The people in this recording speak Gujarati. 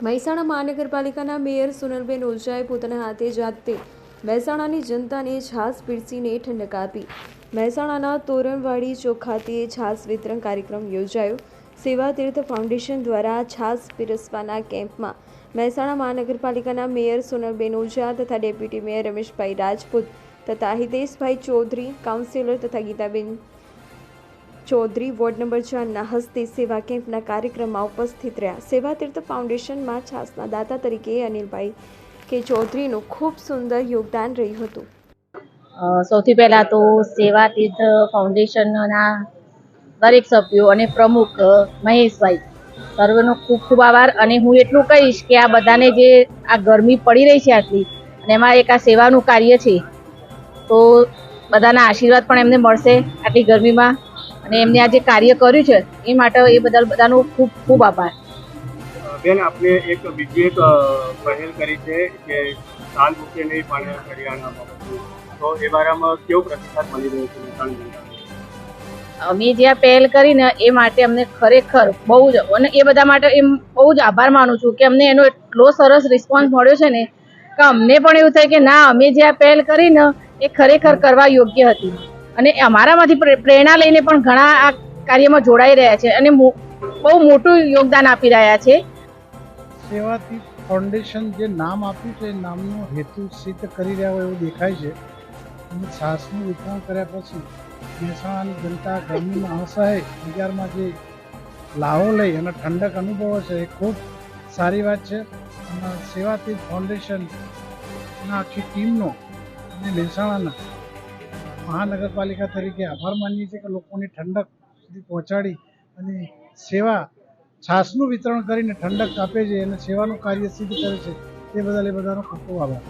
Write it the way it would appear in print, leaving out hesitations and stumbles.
મહેસાણા મહાનગરપાલિકાના મેયર સોનલબેન ઓઝાએ પોતાના હાથે જાતે મહેસાણાની જનતાને છાશ પીરસીને ઠંડક આપી. મહેસાણાના તોરણવાડી ચોક ખાતે છાશ વિતરણ કાર્યક્રમ યોજાયો. સેવા તીર્થ ફાઉન્ડેશન દ્વારા છાશ પીરસવાના કેમ્પમાં મહેસાણા મહાનગરપાલિકાના મેયર સોનલબેન ઓઝા તથા ડેપ્યુટી મેયર રમેશભાઈ રાજપૂત તથા હિતેશભાઈ ચૌધરી, કાઉન્સિલર તથા ગીતાબેન ચૌધરી વોર્ડ નંબર 4ના હસ્તે સેવા કેમ્પના કાર્યક્રમમાં ઉપસ્થિત રહ્યા. સેવા તીર્થ ફાઉન્ડેશનમાં છાશના દાતા તરીકે અનિલભાઈ કે ચૌધરીનું ખૂબ સુંદર યોગદાન રહ્યું હતું. સૌથી પહેલાં તો સેવા તીર્થ ફાઉન્ડેશનના દરેક સભ્યો અને પ્રમુખ મહેશભાઈ સર્વનો ખૂબ ખૂબ આભાર. અને હું એટલું કહીશ કે આ બધાને જે આ ગરમી પડી રહી છે આટલી, અને એમાં એક આ સેવાનું કાર્ય છે, તો બધાના આશીર્વાદ પણ એમને મળશે આટલી ગરમીમાં. અને એમને આ જે કાર્ય કર્યું છે એ માટે એ બધાનો ખૂબ ખૂબ આભાર. બેન, આપને એક બીજી એક પહેલ કરી છે કે દાન મૂકે નહીં પણ કરિયાણા બાબતનું, તો એ બારામાં કેવો પ્રતિસાદ મળી રહ્યો છે? અમે જે આ પહેલ કરીને એ માટે અમને ખરેખર બહુ જ, અને એ બધા માટે એમ બહુ જ આભાર માનું છું કે અમને એનો એટલો સરસ રિસ્પોન્સ મળ્યો છે ને કે અમને પણ એવું થાય કે ના, અમે જે આ પહેલ કરીને એ ખરેખર કરવા યોગ્ય હતી. અને અમારામાંથી પ્રેરણા લઈને પણ ઘણા આ કાર્યમાં જોડાઈ રહ્યા છે અને બહુ મોટું યોગદાન આપી રહ્યા છે. સેવાથી ફાઉન્ડેશન જે નામ આપ્યું છે એ નામનો હેતુ સિદ્ધ કરી રહ્યા હોય એવું દેખાય છે. અને છાશનું વિતરણ કર્યા પછી મહેસાણાની જનતા ગરમીમાં અસહાય બજારમાં જે લાવો લઈ અને ઠંડક અનુભવે છે એ ખૂબ સારી વાત છે. અને સેવાથી ફાઉન્ડેશનના આખી ટીમનો અને મહેસાણાના મહાનગરપાલિકા તરીકે આભાર માનીએ છીએ કે લોકોની ઠંડક સુધી પહોંચાડી અને સેવા છાશનું વિતરણ કરીને ઠંડક આપે છે અને સેવાનું કાર્ય સિદ્ધ કરે છે. તે બદલ એ બધાનો ખૂબ ખૂબ આભાર.